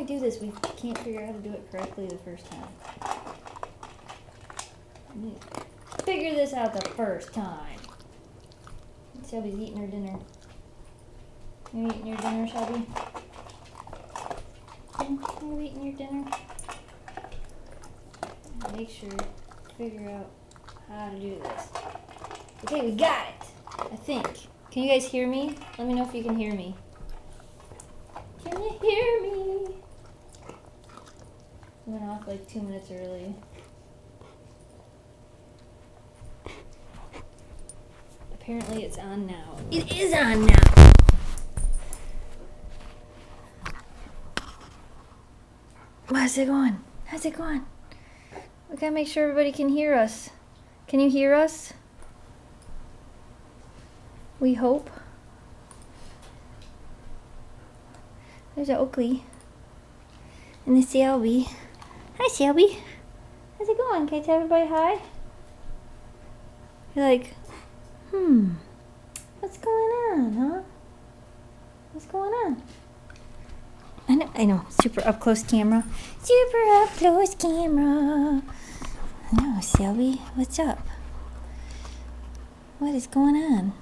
do this? We can't figure out how to do it correctly the first time. Figure this out the first time. Shelby's eating her dinner. You eating your dinner, Shelby? You eating your dinner? Make sure, figure out how to do this. Okay, we got it, I think. Can you guys hear me? Let me know if you can hear me. Can you hear me? I went off like 2 minutes early. Apparently it's on now. It is on now! How's it going? How's it going? We gotta make sure everybody can hear us. Can you hear us? We hope. There's an Oakley. And the Shelby. Hi, Shelby. How's it going? Can you tell everybody hi? You're like, what's going on, huh? What's going on? I know, super up close camera. Super up close camera. I know, Shelby, what's up? What is going on?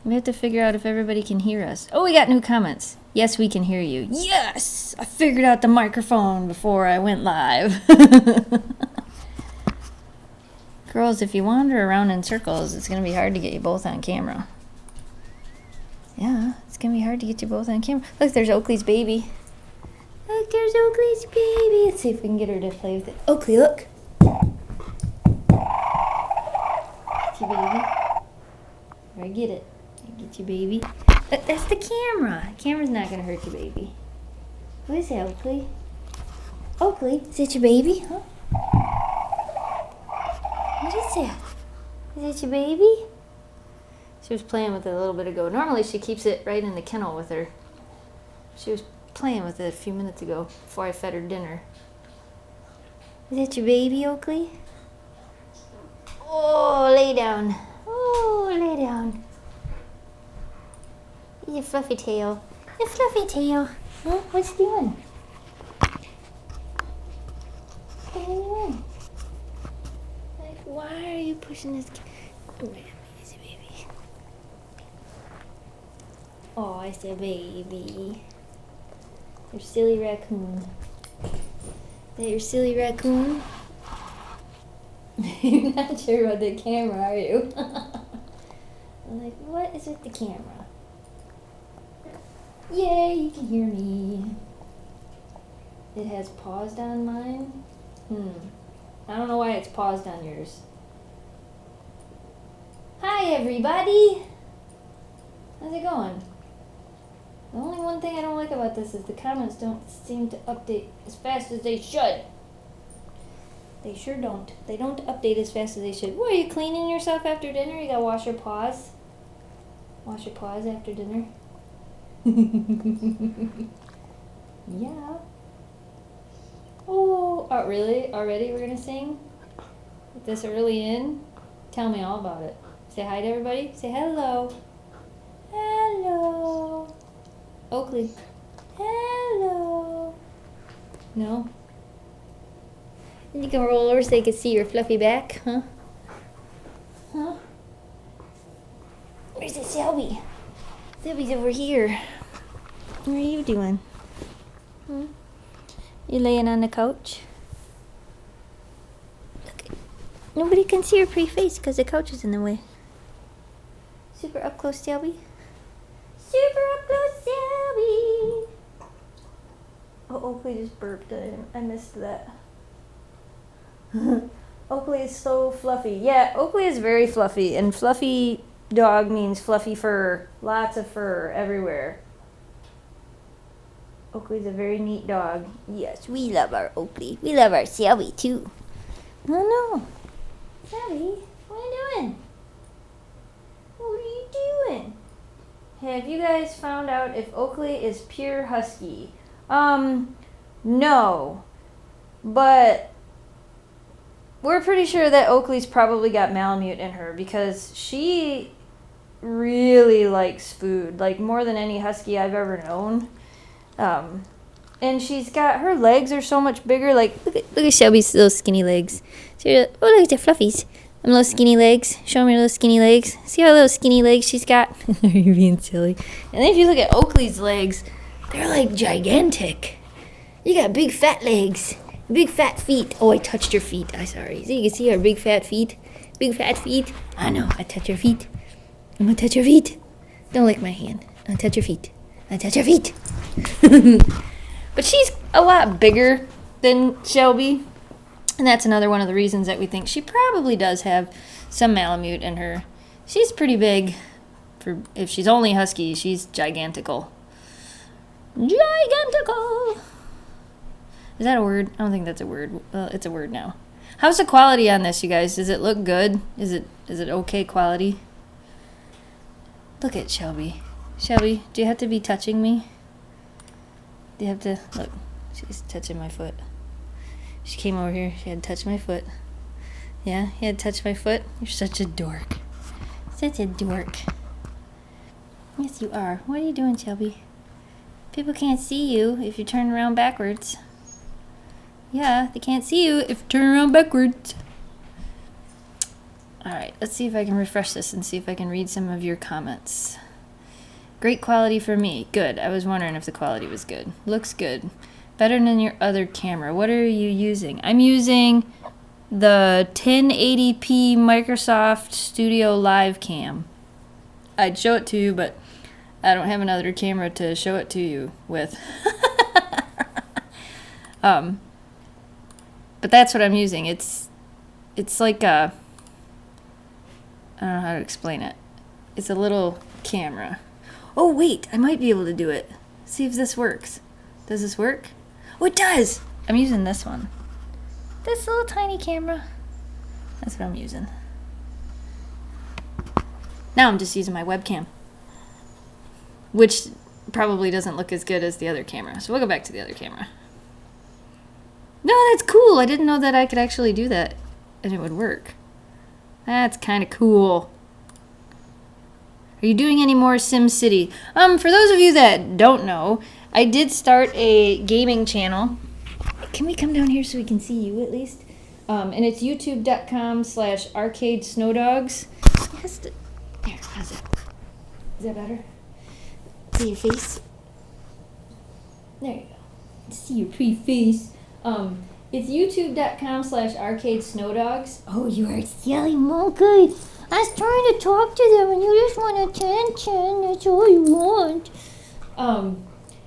We have to figure out if everybody can hear us. Oh, we got new comments. Yes, we can hear you. Yes! I figured out the microphone before I went live. Girls, if you wander around in circles, it's going to be hard to get you both on camera. Yeah, it's going to be hard to get you both on camera. Look, there's Oakley's baby. Look, there's Oakley's baby. Let's see if we can get her to play with it. Oakley, look. Get you, baby. Or get it. Get you, baby. That's the camera. The camera's not going to hurt you, baby. What is that, Oakley? Oakley, is that your baby? Huh? What is that? Is that your baby? She was playing with it a little bit ago. Normally she keeps it right in the kennel with her. She was playing with it a few minutes ago before I fed her dinner. Is that your baby, Oakley? Oh, lay down. Oh, lay down. Your fluffy tail. Your fluffy tail. Huh? What's he doing? What are you doing? Like, why are you pushing this? Oh, I said baby. Your silly raccoon. Is that your silly raccoon? You're not sure about the camera, are you? I'm like, what is with the camera? Yay, you can hear me. It has paused on mine? I don't know why it's paused on yours. Hi, everybody! How's it going? The only one thing I don't like about this is the comments don't seem to update as fast as they should. They sure don't. They don't update as fast as they should. What, are you cleaning yourself after dinner? You gotta wash your paws. Wash your paws after dinner. Yeah. Oh, really? Already we're gonna sing? This early in? Tell me all about it. Say hi to everybody. Say hello. Hello. Oakley. Hello. No? You can roll over so they can see your fluffy back, huh? Huh? Where's the Shelby? Shelby's over here. What are you doing? You laying on the couch? Look, nobody can see your pretty face because the couch is in the way. Super up close, Shelby. Super up close, Shelby. Oh, Oakley just burped. I missed that. Oakley is so fluffy. Yeah, Oakley is very fluffy, and fluffy dog means fluffy fur. Lots of fur everywhere. Oakley's a very neat dog. Yes, we love our Oakley. We love our Shelby too. Oh no. Shelby, what are you doing? What are you doing? Have you guys found out if Oakley is pure husky? No. But we're pretty sure that Oakley's probably got Malamute in her because she really likes food, like more than any husky I've ever known. And she's got, her legs are so much bigger. Like, look at Shelby's little skinny legs. See her, oh, look at the fluffies. Them little skinny legs. Show me her little skinny legs. See how little skinny legs she's got? You're being silly. And then if you look at Oakley's legs, they're like gigantic. You got big fat legs. Big fat feet. Oh, I touched your feet. I'm sorry. So you can see her big fat feet. Big fat feet. I know. I touch your feet. I'm gonna touch your feet. Don't lick my hand. I'll touch your feet. I'll touch your feet. But she's a lot bigger than Shelby. And that's another one of the reasons that we think she probably does have some Malamute in her. She's pretty big. If she's only husky, she's gigantical. Gigantical! Is that a word? I don't think that's a word. Well, it's a word now. How's the quality on this, you guys? Does it look good? Is it okay quality? Look at Shelby. Shelby, do you have to be touching me? Do you have to... Look, she's touching my foot. She came over here. She had to touch my foot. Yeah, you had to touch my foot? You're such a dork. Such a dork. Yes, you are. What are you doing, Shelby? People can't see you if you turn around backwards. Yeah, they can't see you if you turn around backwards. Alright, let's see if I can refresh this and see if I can read some of your comments. Great quality for me. Good. I was wondering if the quality was good. Looks good. Better than your other camera. What are you using? I'm using the 1080p Microsoft Studio Live Cam. I'd show it to you, but I don't have another camera to show it to you with. But that's what I'm using. It's like a... I don't know how to explain it. It's a little camera. Oh, wait. I might be able to do it. See if this works. Does this work? Oh, it does! I'm using this one. This little tiny camera. That's what I'm using. Now I'm just using my webcam. Which probably doesn't look as good as the other camera. So we'll go back to the other camera. No, that's cool. I didn't know that I could actually do that and it would work. That's kind of cool. Are you doing any more SimCity? For those of you that don't know, I did start a gaming channel. Can we come down here so we can see you at least? And it's youtube.com/ArcadeSnowDogs. There, how's it? Is that better? See your face? There you go. See your pretty face. It's youtube.com/ArcadeSnowDogs. Oh, you are a silly monkey. I was trying to talk to them and you just want attention. That's all you want.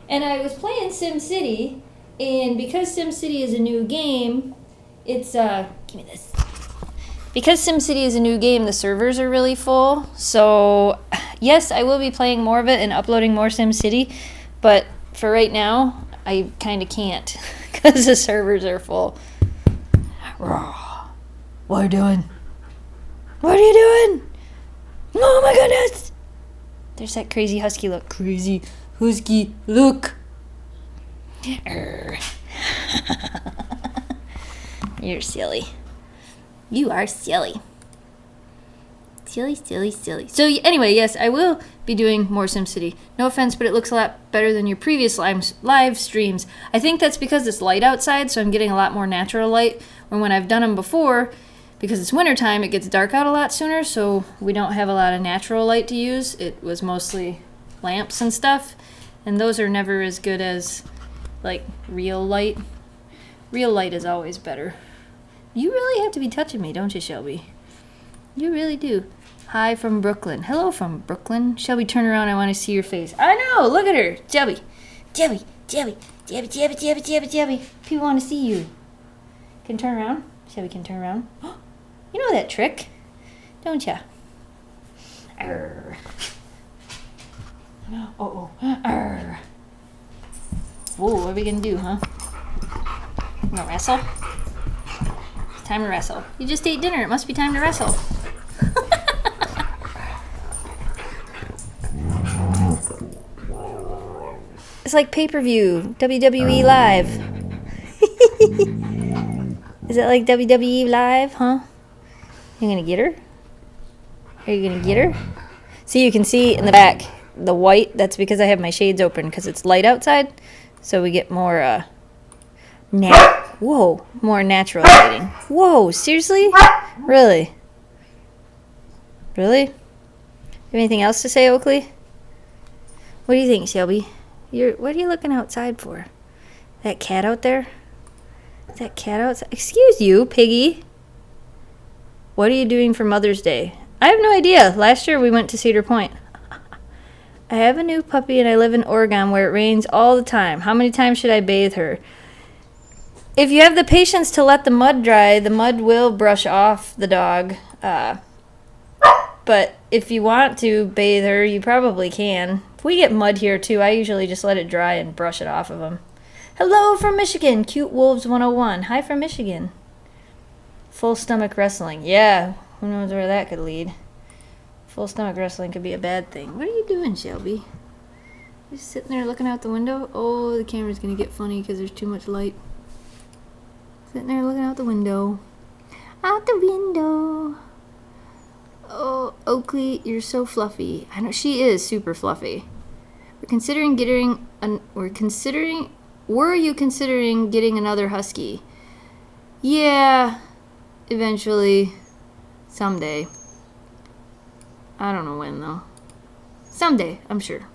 And I was playing SimCity, and because SimCity is a new game, it's, give me this. Because SimCity is a new game, the servers are really full. So, yes, I will be playing more of it and uploading more SimCity, but for right now, I kind of can't because the servers are full. What are you doing? What are you doing? Oh my goodness! There's that crazy husky look. Crazy husky look. You're silly. You are silly. Silly, silly, silly. So anyway, yes, I will be doing more SimCity. No offense, but it looks a lot better than your previous live streams. I think that's because it's light outside, so I'm getting a lot more natural light. When I've done them before, because it's wintertime, it gets dark out a lot sooner, so we don't have a lot of natural light to use. It was mostly lamps and stuff, and those are never as good as, like, real light. Real light is always better. You really have to be touching me, don't you, Shelby? You really do. Hi from Brooklyn. Hello from Brooklyn. Shelby, turn around. I want to see your face. I know. Look at her. Shelby. Shelby. Shelby. Shelby. Shelby. Shelby. Shelby. Shelby. People want to see you. Can turn around. Shelby can turn around. You know that trick, don't ya? Arr. Oh. Arr. Whoa, what are we gonna do, huh? You gonna wrestle? It's time to wrestle. You just ate dinner. It must be time to wrestle. It's like pay-per-view, WWE Live. Is it like WWE Live, huh? You gonna get her? Are you gonna get her? See, you can see in the back the white. That's because I have my shades open because it's light outside. So we get more, more natural lighting. Whoa, seriously? Really? Really? Have anything else to say, Oakley? What do you think, Shelby? What are you looking outside for? That cat out there? Is that cat outside? Excuse you, piggy. What are you doing for Mother's Day? I have no idea. Last year we went to Cedar Point. I have a new puppy and I live in Oregon where it rains all the time. How many times should I bathe her? If you have the patience to let the mud dry, the mud will brush off the dog. But if you want to bathe her, you probably can. If we get mud here too, I usually just let it dry and brush it off of him. Hello from Michigan, Cute Wolves 101. Hi from Michigan. Full stomach wrestling. Yeah, who knows where that could lead. Full stomach wrestling could be a bad thing. What are you doing, Shelby? You sitting there looking out the window? Oh, the camera's going to get funny because there's too much light. Sitting there looking out the window. Out the window. Oh, Oakley, you're so fluffy. I know she is super fluffy. Were you considering getting another husky? Yeah, eventually, someday. I don't know when though. Someday, I'm sure.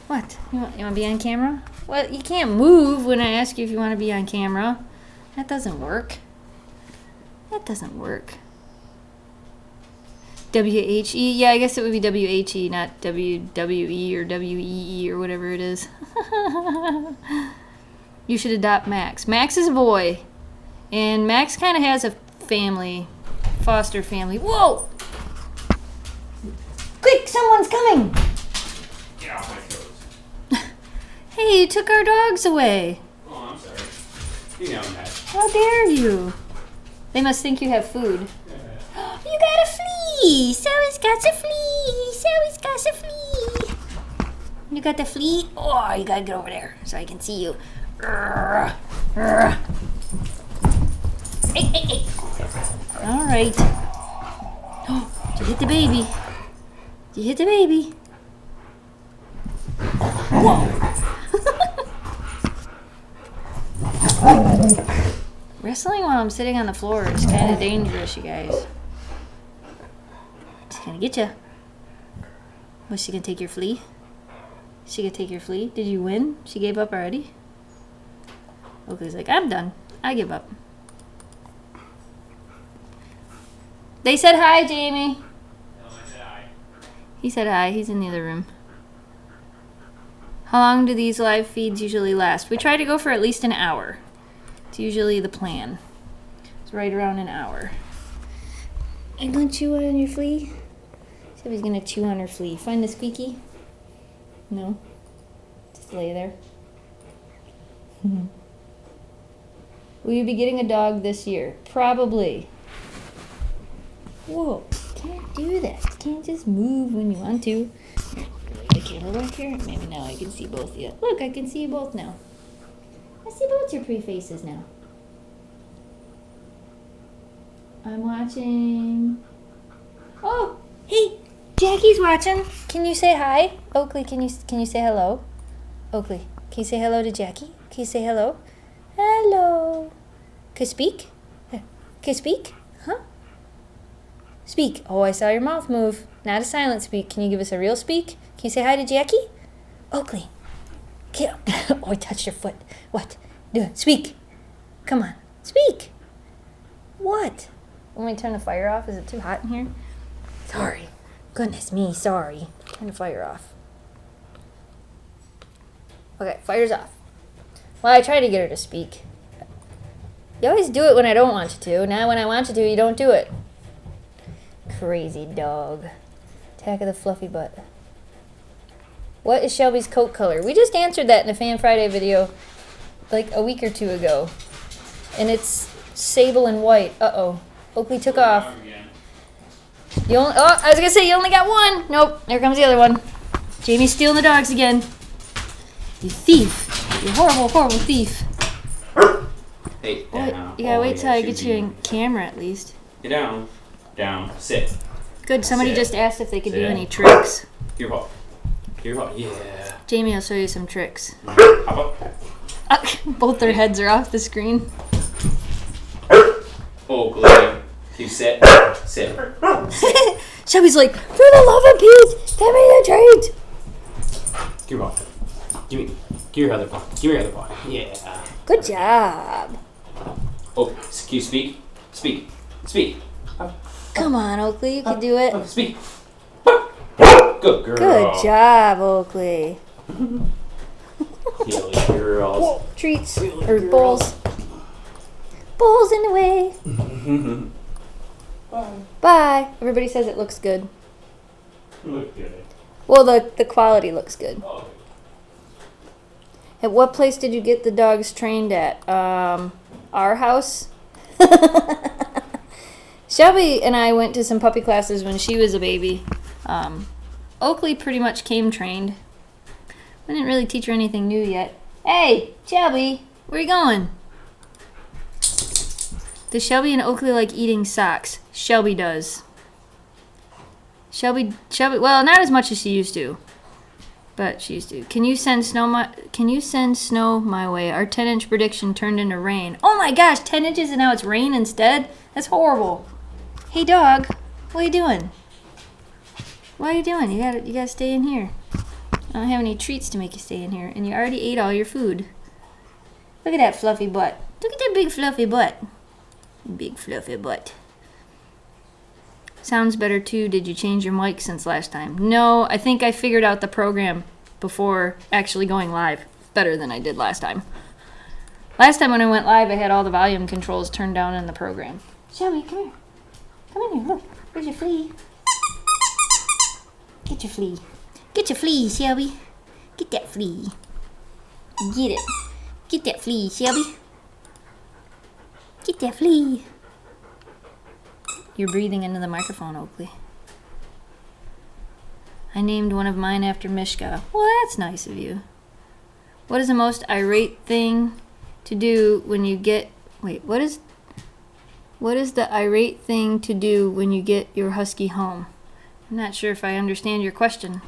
What? You want to be on camera? Well, you can't move when I ask you if you want to be on camera. That doesn't work. That doesn't work. W-H-E? Yeah, I guess it would be W-H-E, not W-W-E or W-E-E or whatever it is. You should adopt Max. Max is a boy. And Max kind of has a family, foster family. Whoa! Quick, someone's coming! Get off my toes. Hey, you took our dogs away. Oh, I'm sorry. You know that. How dare you? They must think you have food. Yeah. You got a flea! Sally's got a flea! Sally's got a flea! You got the flea? Oh, you gotta get over there so I can see you. Hey, hey, hey! Alright. Oh, did you hit the baby? Did you hit the baby? Whoa! Wrestling while I'm sitting on the floor is kind of dangerous, you guys. She's gonna get you. Was she gonna take your flea? She gonna take your flea? Did you win? She gave up already? Oakley's like, I'm done. I give up. They said hi, Jamie. He said hi. He's in the other room. How long do these live feeds usually last? We try to go for at least an hour. It's usually the plan. It's right around an hour. I'm gonna chew on your flea. Shelby's gonna chew on her flea. Find the squeaky? No. Just lay there. Will you be getting a dog this year? Probably. Whoa, can't do that. Can't just move when you want to. Here, the camera back here. Maybe now I can see both of you. Look, I can see you both now. I see both your pretty faces now. I'm watching. Oh, hey, Jackie's watching. Can you say hi? Oakley, can you say hello? Oakley, can you say hello to Jackie? Can you say hello? Hello. Can you speak? Can you speak? Huh? Speak. Oh, I saw your mouth move. Not a silent speak. Can you give us a real speak? Can you say hi to Jackie? Oakley. Oh, I touched your foot. What? Do it. Speak. Come on. Speak. What? Want me to turn the fire off? Is it too hot in here? Sorry. Goodness me, sorry. Turn the fire off. Okay, fire's off. Well, I tried to get her to speak. You always do it when I don't want you to. Now when I want you to, you don't do it. Crazy dog. Attack of the fluffy butt. What is Shelby's coat color? We just answered that in a Fan Friday video like a week or two ago. And it's sable and white. Uh-oh. Oakley took off. I was going to say you only got one. Nope. There comes the other one. Jamie's stealing the dogs again. You thief. You horrible, horrible thief. Hey, down. You gotta wait till I get you in camera at least. Get down. Down. Sit. Good. Somebody Sit. just asked if they could Sit. do any tricks. Your paw. Your paw. Yeah. Jamie will show you some tricks. Hop up. Both their heads are off the screen. Oakley. You sit. Sit. Shelby's like, for the love of Pete, give me the treat. Give your paw. Give your other paw. Give me your other paw. Yeah. Good job. Oh, can you speak? Speak. Speak. Come on, Oakley, you can do it. Speak. Good girl. Good job, Oakley. Silly girls. Whoa, treats or bowls. Bowls in the way. Bye. Bye. Everybody says it looks good. Look good. Well, the quality looks good. Oh. At what place did you get the dogs trained at? Our house. Shelby and I went to some puppy classes when she was a baby. Oakley pretty much came trained. I didn't really teach her anything new yet. Hey, Shelby, where you going? Does Shelby and Oakley like eating socks? Shelby does. Shelby, well, not as much as she used to. But she used to. Can you send snow my way? Our 10-inch prediction turned into rain. Oh my gosh, 10 inches and now it's rain instead? That's horrible. Hey dog, what are you doing? What are you doing? You gotta stay in here. I don't have any treats to make you stay in here, and you already ate all your food. Look at that fluffy butt. Look at that big fluffy butt. Big fluffy butt. Sounds better too. Did you change your mic since last time? No, I think I figured out the program before actually going live better than I did last time. Last time when I went live, I had all the volume controls turned down in the program. Shelby, come here. Come in here. Look, where's your flea? Get your flea. Get your flea, Shelby. Get that flea. Get it. Get that flea, Shelby. Get that flea. You're breathing into the microphone, Oakley. I named one of mine after Mishka. Well, that's nice of you. What is the most irate thing to do when you get... Wait, what is the irate thing to do when you get your husky home? I'm not sure if I understand your question.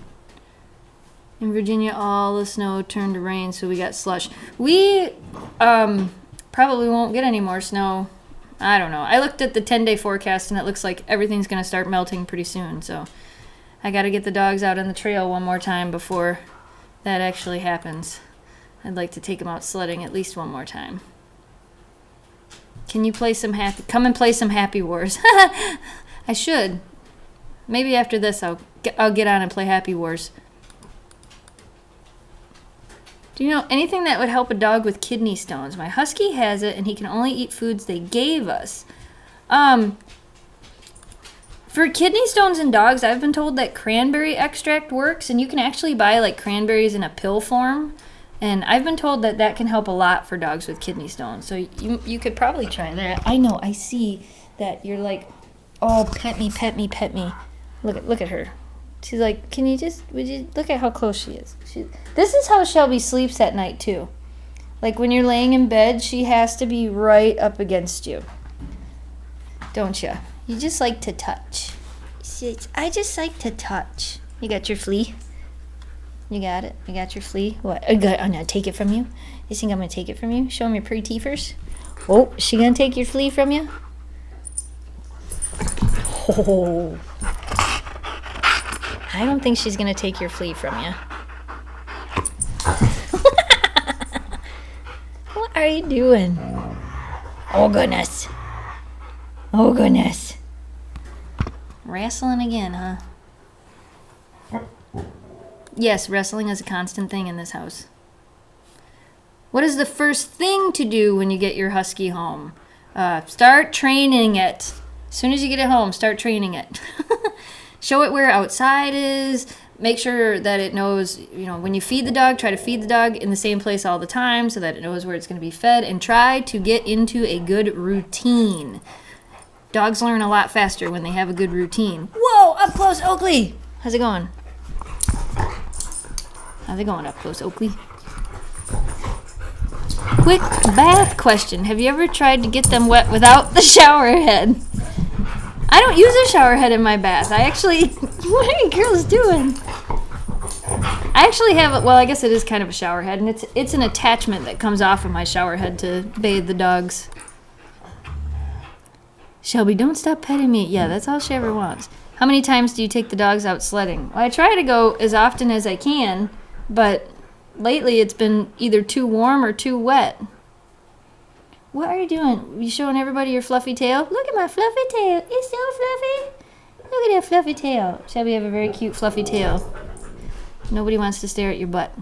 In Virginia, all the snow turned to rain, so we got slush. We probably won't get any more snow. I don't know. I looked at the 10-day forecast, and it looks like everything's going to start melting pretty soon, so I got to get the dogs out on the trail one more time before that actually happens. I'd like to take them out sledding at least one more time. Can you play some come and play some Happy Wars? I should. Maybe after this I'll get on and play Happy Wars. Do you know anything that would help a dog with kidney stones? My husky has it, and he can only eat foods they gave us. For kidney stones in dogs, I've been told that cranberry extract works, and you can actually buy like cranberries in a pill form. And I've been told that that can help a lot for dogs with kidney stones. So you could probably try that. I know, I see that you're like, oh, pet me, pet me, pet me. Look at her. She's like, would you look at how close she is. This is how Shelby sleeps at night too. Like when you're laying in bed, she has to be right up against you. Don't you? You just like to touch. I just like to touch. You got your flea? You got it? You got your flea? What? I'm gonna take it from you? You think I'm gonna take it from you? Show him your pretty teethers. Oh, is she gonna take your flea from you? Oh. I don't think she's gonna take your flea from you. What are you doing? Oh goodness. Oh goodness. Wrestling again, huh? Yes, wrestling is a constant thing in this house. What is the first thing to do when you get your husky home? Start training it. As soon as you get it home, start training it. Show it where outside is. Make sure that it knows, when you feed the dog, try to feed the dog in the same place all the time so that it knows where it's going to be fed, and try to get into a good routine. Dogs learn a lot faster when they have a good routine. Whoa, up close, Oakley. How's it going? How's it going up close, Oakley? Quick bath question. Have you ever tried to get them wet without the shower head? I don't use a shower head in my bath. What are you girls doing? I actually have, well, I guess it is kind of a shower head, and it's an attachment that comes off of my shower head to bathe the dogs. Shelby, don't stop petting me. Yeah, that's all she ever wants. How many times do you take the dogs out sledding? Well, I try to go as often as I can, but lately it's been either too warm or too wet. What are you doing? You showing everybody your fluffy tail? Look at my fluffy tail. It's so fluffy. Look at that fluffy tail. Shelby, you have a very cute fluffy tail. Nobody wants to stare at your butt.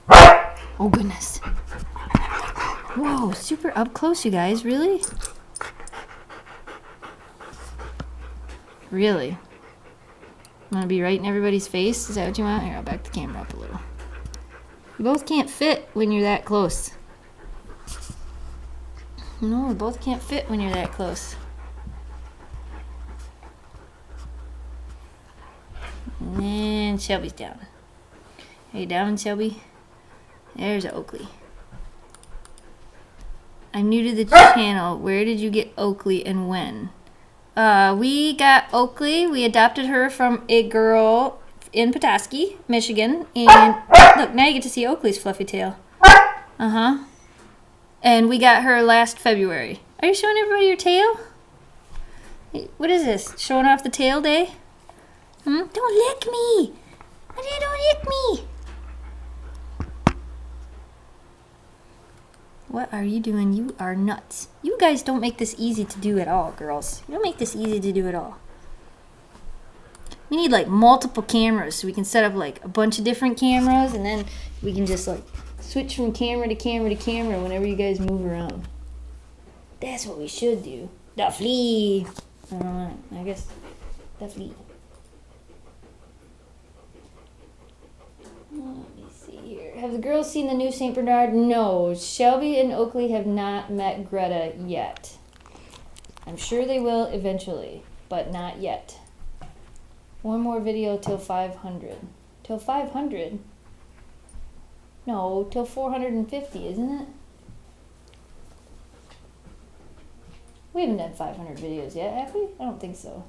Oh, goodness. Whoa, super up close, you guys. Really? Really? You want to be right in everybody's face? Is that what you want? Here, I'll back the camera up a little. You both can't fit when you're that close. No, we both can't fit when you're that close. And Shelby's down. Are you down, Shelby? There's Oakley. I'm new to the channel. Where did you get Oakley and when? We got Oakley. We adopted her from a girl in Petoskey, Michigan. And look, now you get to see Oakley's fluffy tail. Uh-huh. And we got her last February. Are you showing everybody your tail? What is this? Showing off the tail day? Don't lick me! Don't lick me! What are you doing? You are nuts. You guys don't make this easy to do at all, girls. You don't make this easy to do at all. We need like multiple cameras so we can set up like a bunch of different cameras and then we can just like switch from camera to camera to camera whenever you guys move around. That's what we should do. The flea. I guess the flea. Let me see here. Have the girls seen the new St. Bernard? No. Shelby and Oakley have not met Greta yet. I'm sure they will eventually, but not yet. One more video till 500. Till 500? No, till 450, isn't it? We haven't done 500 videos yet, have we? I don't think so.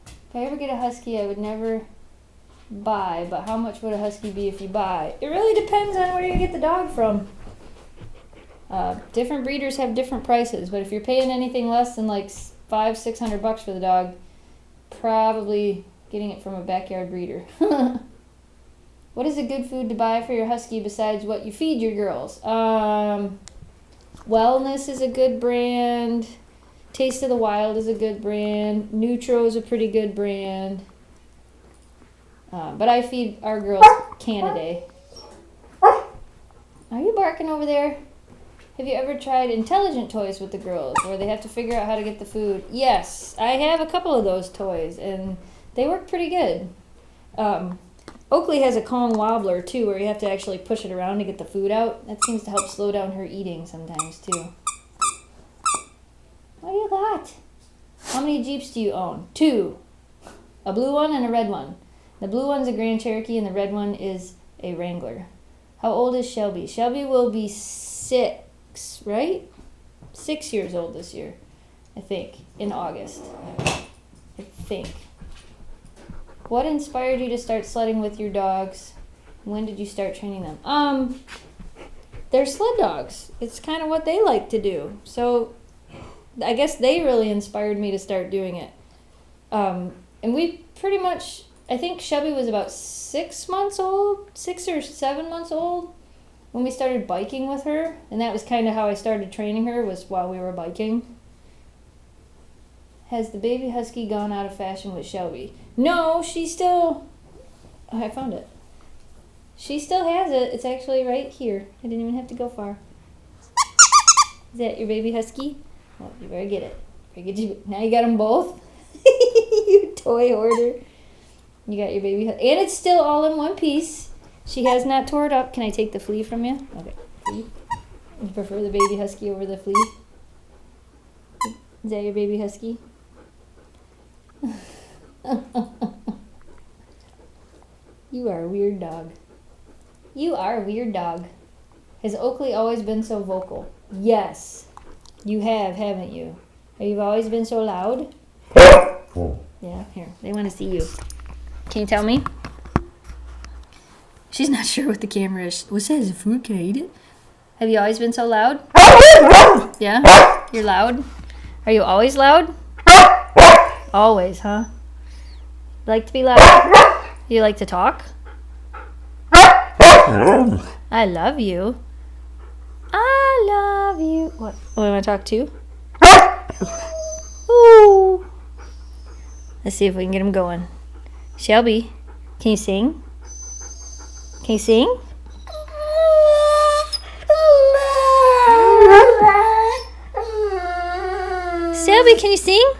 If I ever get a husky, I would never buy, but how much would a husky be if you buy? It really depends on where you get the dog from. Different breeders have different prices, but if you're paying anything less than like $500-600 for the dog, probably getting it from a backyard breeder. What is a good food to buy for your husky besides what you feed your girls? Wellness is a good brand. Taste of the Wild is a good brand. Nutro is a pretty good brand. But I feed our girls Canaday. Are you barking over there? Have you ever tried intelligent toys with the girls where they have to figure out how to get the food? Yes, I have a couple of those toys and they work pretty good. Oakley has a Kong wobbler too where you have to actually push it around to get the food out. That seems to help slow down her eating sometimes too. What do you got? How many Jeeps do you own? 2. A blue one and a red one. The blue one's a Grand Cherokee and the red one is a Wrangler. How old is Shelby? Shelby will be 6, right? 6 years old this year, I think, in August. I think. What inspired you to start sledding with your dogs? When did you start training them? They're sled dogs. It's kind of what they like to do. So I guess they really inspired me to start doing it. And we pretty much, I think Shelby was about 6 months old, 6 or 7 months old when we started biking with her. And that was kind of how I started training her, was while we were biking. Has the baby husky gone out of fashion with Shelby? No, she still, I found it. She still has it. It's actually right here. I didn't even have to go far. Is that your baby husky? Well, you better get it. Now you got them both. You toy hoarder. You got your baby. And it's still all in one piece. She has not tore it up. Can I take the flea from you? Okay. Flea. You prefer the baby husky over the flea? Is that your baby husky? You are a weird dog. You are a weird dog. Has Oakley always been so vocal? Yes. You have, haven't you? You've always been so loud? Yeah, here. They want to see you. Can you tell me? She's not sure what the camera is. What's that? Is it food? Can I eat it? Have you always been so loud? Yeah? You're loud? Are you always loud? Always, huh? Like to be loud? You like to talk? I love you. I love you. What? Oh, I want to talk too? Ooh. Let's see if we can get him going. Shelby, can you sing? Can you sing? Shelby, can you sing?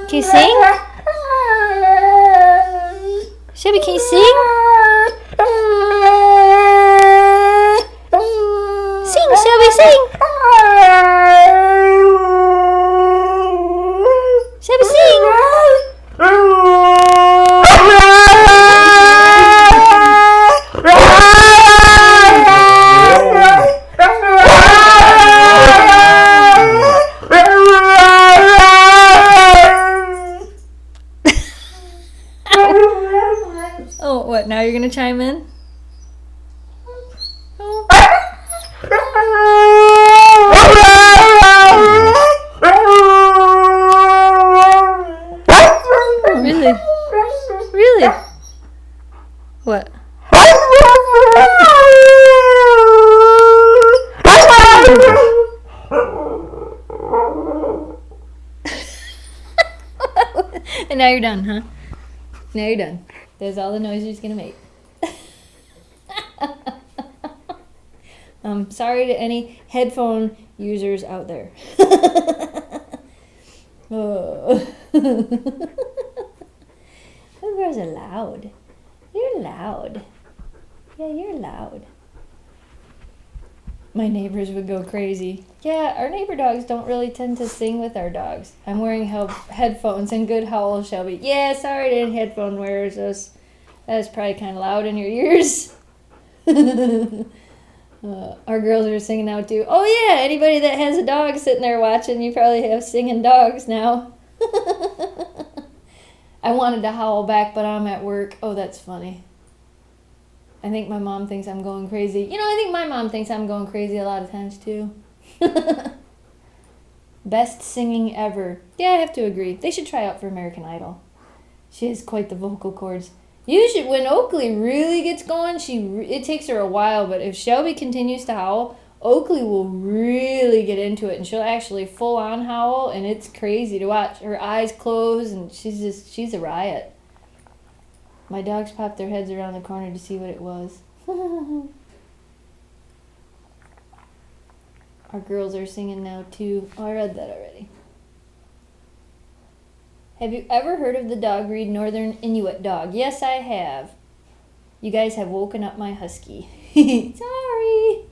Can you sing? Shelby, can you sing? Sing, Shelby, sing! Shelby, sing! Oh, what? Now you're gonna chime in? Oh. Really? Really? What? And now you're done, huh? Now you're done. There's all the noise he's gonna make. Sorry to any headphone users out there. Oh. You guys are loud. You're loud. Yeah, you're loud. My neighbors would go crazy. Yeah, our neighbor dogs don't really tend to sing with our dogs. I'm wearing headphones and good howl, Shelby. Yeah, sorry to any headphone wearers. That is probably kind of loud in your ears. Our girls are singing now too. Oh yeah, anybody that has a dog sitting there watching, you probably have singing dogs now. I wanted to howl back, but I'm at work. Oh, that's funny. I think my mom thinks I'm going crazy. You know, I think my mom thinks I'm going crazy a lot of times too. Best singing ever. Yeah, I have to agree. They should try out for American Idol. She has quite the vocal cords. Usually, when Oakley really gets going, it takes her a while, but if Shelby continues to howl, Oakley will really get into it, and she'll actually full-on howl, and it's crazy to watch. Her eyes close, and she's a riot. My dogs popped their heads around the corner to see what it was. Our girls are singing now, too. Oh, I read that already. Have you ever heard of the dog breed Northern Inuit dog? Yes, I have. You guys have woken up my husky. Sorry.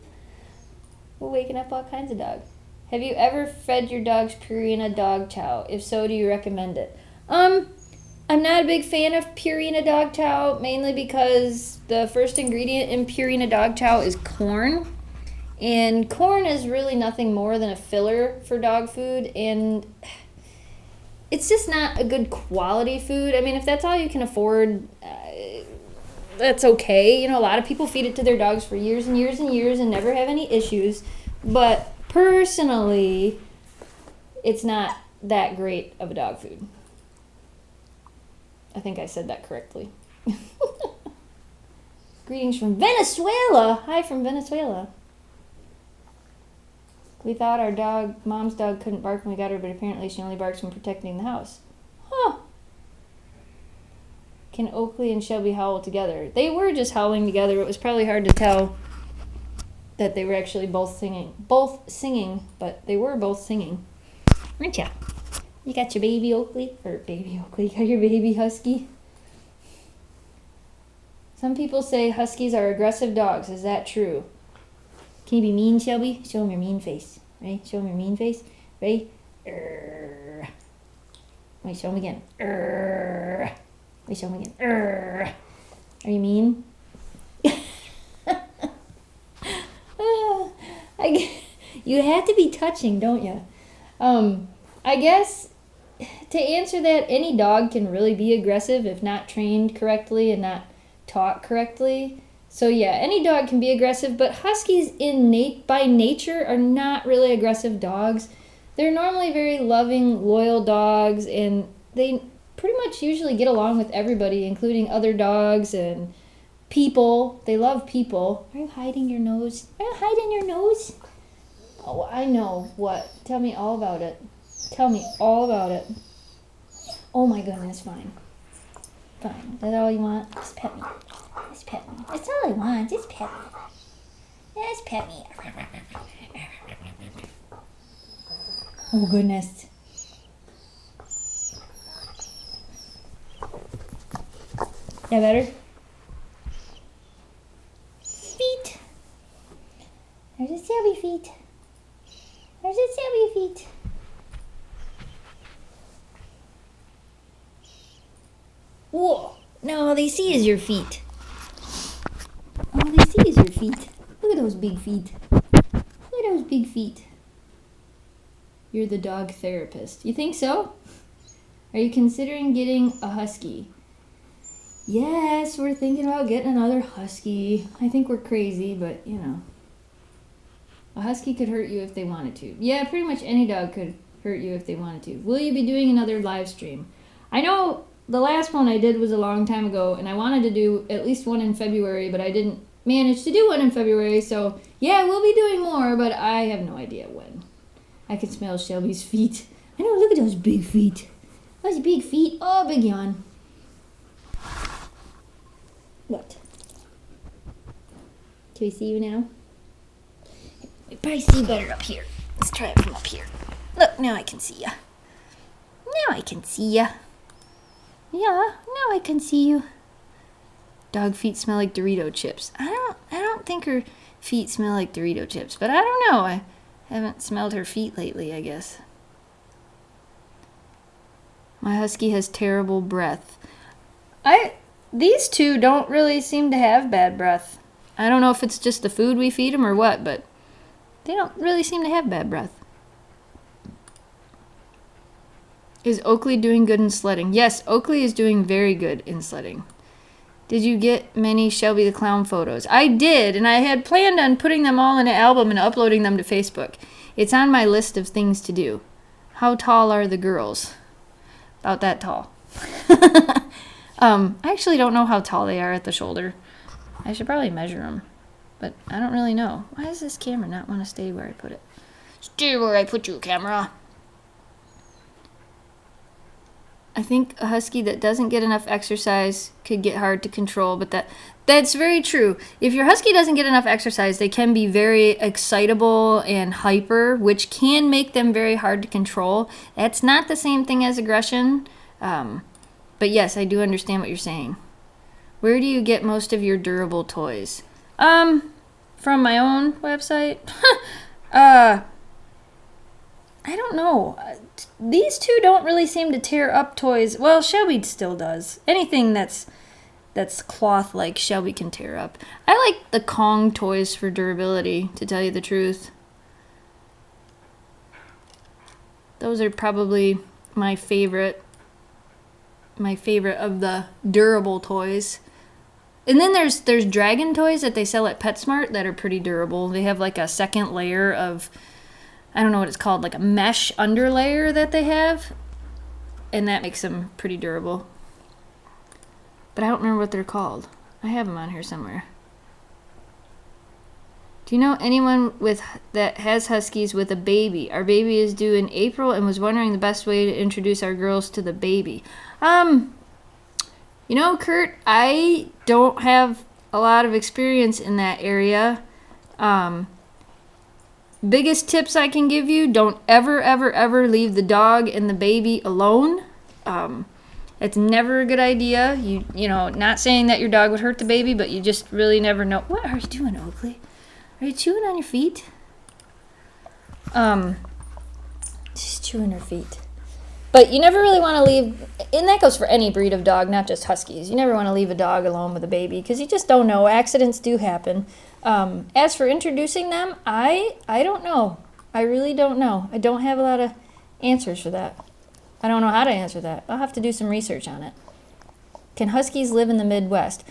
We're waking up all kinds of dogs. Have you ever fed your dogs Purina dog chow? If so, do you recommend it? I'm not a big fan of Purina dog chow, mainly because the first ingredient in Purina dog chow is corn. And corn is really nothing more than a filler for dog food, and it's just not a good quality food. I mean, if that's all you can afford, that's okay. You know, a lot of people feed it to their dogs for years and years and years and never have any issues. But personally, it's not that great of a dog food. I think I said that correctly. Greetings from Venezuela. Hi from Venezuela. We thought our mom's dog couldn't bark when we got her, but apparently she only barks when protecting the house. Huh. Can Oakley and Shelby howl together? They were just howling together. It was probably hard to tell that they were actually both singing, but they were both singing. Aren't ya? You got your baby Oakley? Or baby Oakley, you got your baby husky? Some people say huskies are aggressive dogs. Is that true? Can you be mean, Shelby? Show him your mean face. Ready? Show him your mean face. Ready? Wait, show him again. Wait, show him again. Are you mean? You have to be touching, don't you? I guess to answer that, any dog can really be aggressive if not trained correctly and not taught correctly. So yeah, any dog can be aggressive, but huskies by nature are not really aggressive dogs. They're normally very loving, loyal dogs, and they pretty much usually get along with everybody, including other dogs and people. They love people. Are you hiding your nose? Are you hiding your nose? Oh, I know. What? Tell me all about it. Tell me all about it. Oh my goodness, fine. Fine. Is that all you want? Just pet me. Just pet me. That's all I want. Just pet me. Just pet me. Oh goodness. That better? Feet. There's a Shelby feet. There's a Shelby feet. Whoa! Now all they see is your feet. All they see is your feet. Look at those big feet. Look at those big feet. You're the dog therapist. You think so? Are you considering getting a husky? Yes, we're thinking about getting another husky. I think we're crazy, but you know. A husky could hurt you if they wanted to. Yeah, pretty much any dog could hurt you if they wanted to. Will you be doing another live stream? I know the last one I did was a long time ago, and I wanted to do at least one in February, but I didn't manage to do one in February, so yeah, we'll be doing more, but I have no idea when. I can smell Shelby's feet. I know, look at those big feet. Those big feet. Oh, big yawn. What? Can we see you now? We probably see better up here. Let's try it from up here. Look, now I can see ya. Now I can see ya. Yeah, now I can see you. Dog feet smell like Dorito chips. I don't think her feet smell like Dorito chips, but I don't know. I haven't smelled her feet lately, I guess. My husky has terrible breath. These two don't really seem to have bad breath. I don't know if it's just the food we feed them or what, but they don't really seem to have bad breath. Is Oakley doing good in sledding? Yes, Oakley is doing very good in sledding. Did you get many Shelby the Clown photos? I did, and I had planned on putting them all in an album and uploading them to Facebook. It's on my list of things to do. How tall are the girls? About that tall. I actually don't know how tall they are at the shoulder. I should probably measure them, but I don't really know. Why does this camera not want to stay where I put it? Stay where I put you, camera. I think a husky that doesn't get enough exercise could get hard to control, but that's very true. If your husky doesn't get enough exercise, they can be very excitable and hyper, which can make them very hard to control. That's not the same thing as aggression, but yes, I do understand what you're saying. Where do you get most of your durable toys? From my own website. I don't know. These two don't really seem to tear up toys. Well, Shelby still does. Anything that's cloth like Shelby can tear up. I like the Kong toys for durability, to tell you the truth. Those are probably my favorite of the durable toys. And then there's dragon toys that they sell at PetSmart that are pretty durable. They have like a second layer of, I don't know what it's called, like a mesh underlayer that they have, and that makes them pretty durable. But I don't remember what they're called. I have them on here somewhere. Do you know anyone that has huskies with a baby? Our baby is due in April and was wondering the best way to introduce our girls to the baby. You know, Kurt, I don't have a lot of experience in that area. Biggest tips I can give you, don't ever leave the dog and the baby alone. It's never a good idea. You know, not saying that your dog would hurt the baby, but you just really never know. What are you doing, Oakley? Are you chewing on your feet? She's chewing her feet. But you never really want to leave, and that goes for any breed of dog, not just huskies. You never want to leave a dog alone with a baby because you just don't know. Accidents do happen. As for introducing them, I don't know. I really don't know. I don't have a lot of answers for that. I don't know how to answer that. I'll have to do some research on it. Can huskies live in the Midwest?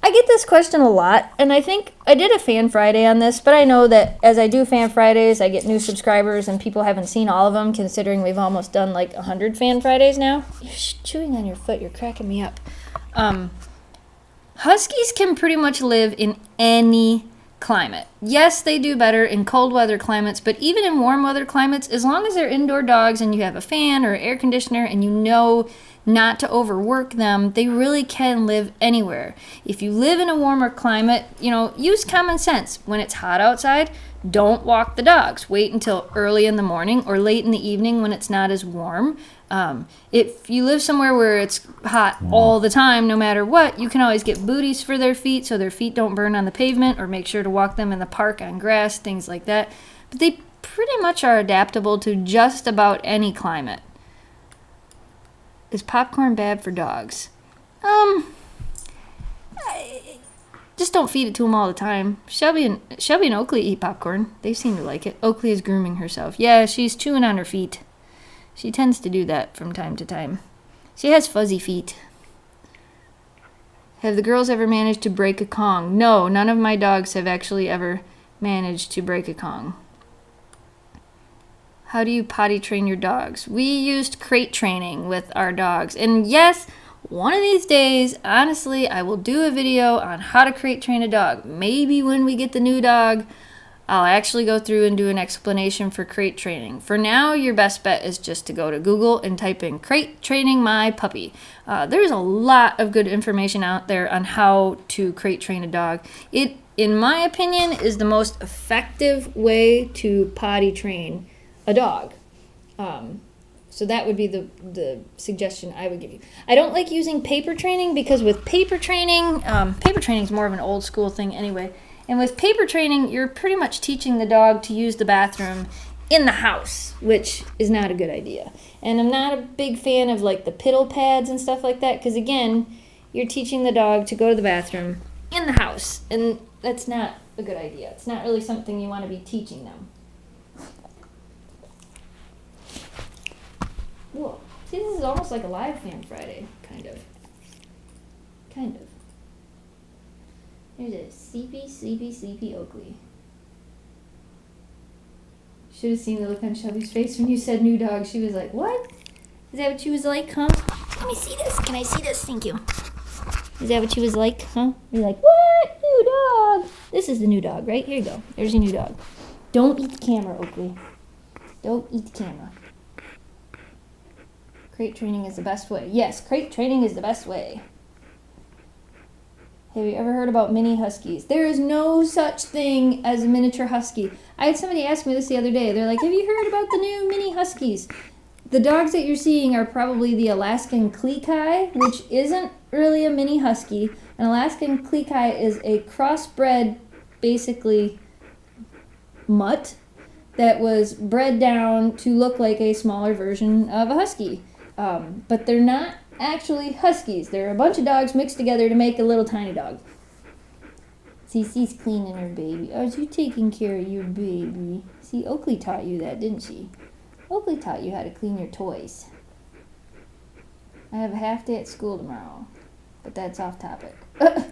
I get this question a lot, and I think I did a Fan Friday on this, but I know that as I do Fan Fridays, I get new subscribers, and people haven't seen all of them, considering we've almost done like 100 Fan Fridays now. You're chewing on your foot. You're cracking me up. Huskies can pretty much live in any climate. Yes, they do better in cold weather climates, but even in warm weather climates, as long as they're indoor dogs and you have a fan or air conditioner and you know not to overwork them, they really can live anywhere. If you live in a warmer climate, use common sense. When it's hot outside, don't walk the dogs. Wait until early in the morning or late in the evening when it's not as warm. If you live somewhere where it's hot all the time, no matter what, you can always get booties for their feet so their feet don't burn on the pavement, or make sure to walk them in the park on grass, things like that. But they pretty much are adaptable to just about any climate. Is popcorn bad for dogs? Just don't feed it to them all the time. Shelby and Oakley eat popcorn. They seem to like it. Oakley is grooming herself. Yeah, she's chewing on her feet. She tends to do that from time to time. She has fuzzy feet. Have the girls ever managed to break a Kong? No, none of my dogs have actually ever managed to break a Kong. How do you potty train your dogs? We used crate training with our dogs. And yes, one of these days, honestly, I will do a video on how to crate train a dog. Maybe when we get the new dog, I'll actually go through and do an explanation for crate training. For now, your best bet is just to go to Google and type in crate training my puppy. There's a lot of good information out there on how to crate train a dog. It, in my opinion, is the most effective way to potty train a dog. So that would be the suggestion I would give you. I don't like using paper training because with paper training is more of an old school thing anyway. And with paper training, you're pretty much teaching the dog to use the bathroom in the house, which is not a good idea. And I'm not a big fan of like the piddle pads and stuff like that, because again, you're teaching the dog to go to the bathroom in the house, and that's not a good idea. It's not really something you want to be teaching them. Whoa. See, this is almost like a live Fan Friday, kind of. There's a sleepy Oakley. Should have seen the look on Shelby's face when you said new dog. She was like, what? Is that what she was like, huh? Let me see this. Can I see this? Thank you. Is that what she was like, huh? You're like, what? New dog. This is the new dog, right? Here you go. There's your new dog. Don't eat the camera, Oakley. Don't eat the camera. Crate training is the best way. Yes, crate training is the best way. Have you ever heard about mini huskies? There is no such thing as a miniature husky. I had somebody ask me this the other day. They're like, have you heard about the new mini huskies? The dogs that you're seeing are probably the Alaskan Klekai, which isn't really a mini husky. An Alaskan Klekai is a crossbred, basically, mutt that was bred down to look like a smaller version of a husky. But they're not actually huskies. They're a bunch of dogs mixed together to make a little tiny dog. Cece's cleaning her baby. Oh, you taking care of your baby? See, Oakley taught you that, didn't she? Oakley taught you how to clean your toys. I have a half day at school tomorrow, but that's off topic. I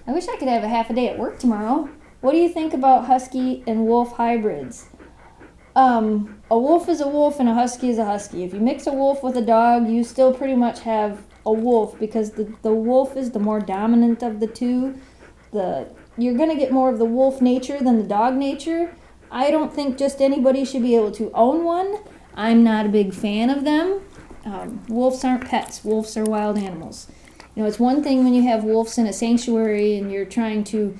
wish I could have a half a day at work tomorrow. What do you think about husky and wolf hybrids? A wolf is a wolf and a husky is a husky. If you mix a wolf with a dog, you still pretty much have a wolf, because the wolf is the more dominant of the two. You're going to get more of the wolf nature than the dog nature. I don't think just anybody should be able to own one. I'm not a big fan of them. Wolves aren't pets. Wolves are wild animals. It's one thing when you have wolves in a sanctuary and you're trying to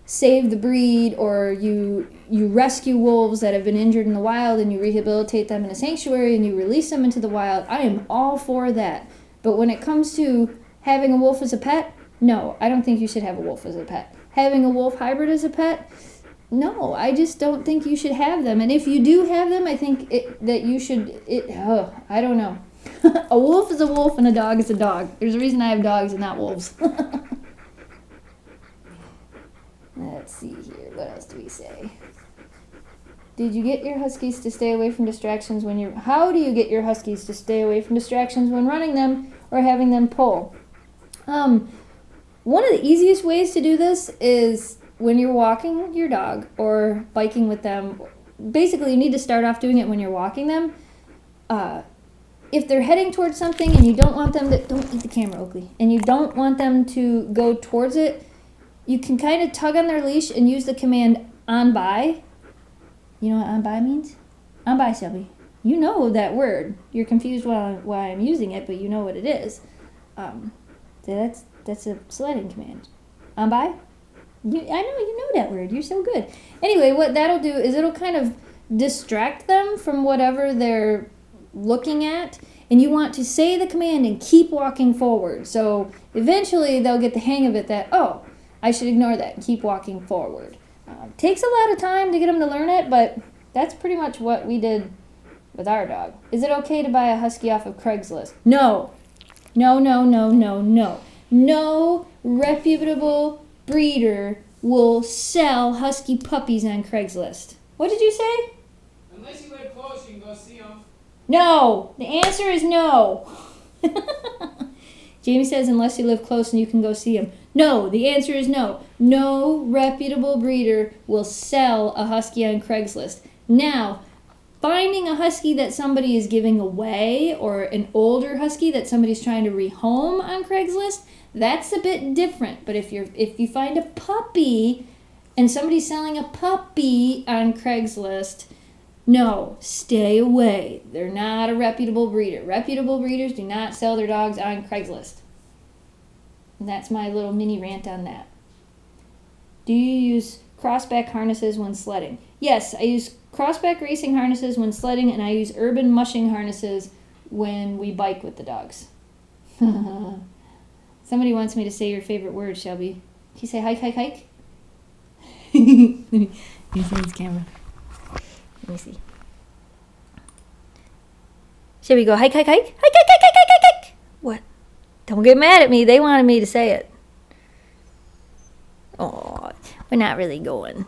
save the breed, or you rescue wolves that have been injured in the wild and you rehabilitate them in a sanctuary and you release them into the wild. I am all for that. But when it comes to having a wolf as a pet, no, I don't think you should have a wolf as a pet. Having a wolf hybrid as a pet, no, I just don't think you should have them. And if you do have them, I think that you should, I don't know. A wolf is a wolf and a dog is a dog. There's a reason I have dogs and not wolves. Let's see here. What else do we say? Did you get your huskies to stay away from distractions when you're... How do you get your huskies to stay away from distractions when running them or having them pull? One of the easiest ways to do this is when you're walking your dog or biking with them. Basically, you need to start off doing it when you're walking them. If they're heading towards something and you don't want them to... Don't eat the camera, Oakley. And you don't want them to go towards it, you can kind of tug on their leash and use the command on by. You know what on by means? On by, Shelby. You know that word. You're confused why I'm using it, but you know what it is. That's a sledding command. On by? I know you know that word. You're so good. Anyway, what that'll do is it'll kind of distract them from whatever they're looking at, and you want to say the command and keep walking forward. So eventually they'll get the hang of it that, oh, I should ignore that and keep walking forward. Takes a lot of time to get them to learn it, but that's pretty much what we did with our dog. Is it okay to buy a husky off of Craigslist? No. No, no, no, no, no. No reputable breeder will sell husky puppies on Craigslist. What did you say? Unless you live close, you can go see them. No. The answer is no. Jamie says unless you live close and you can go see them. No, the answer is no. No reputable breeder will sell a husky on Craigslist. Now, finding a husky that somebody is giving away or an older husky that somebody's trying to rehome on Craigslist, that's a bit different. But if you find a puppy and somebody's selling a puppy on Craigslist, no, stay away. They're not a reputable breeder. Reputable breeders do not sell their dogs on Craigslist. And that's my little mini rant on that. Do you use crossback harnesses when sledding? Yes, I use crossback racing harnesses when sledding, and I use urban mushing harnesses when we bike with the dogs. Somebody wants me to say your favorite word, Shelby. Can you say hike, hike, hike? Let me see this camera. Let me see. Shelby, go hike, hike, hike? Hike, hike, hike, hike, hike, hike, hike. What? Don't get mad at me. They wanted me to say it. Oh, we're not really going.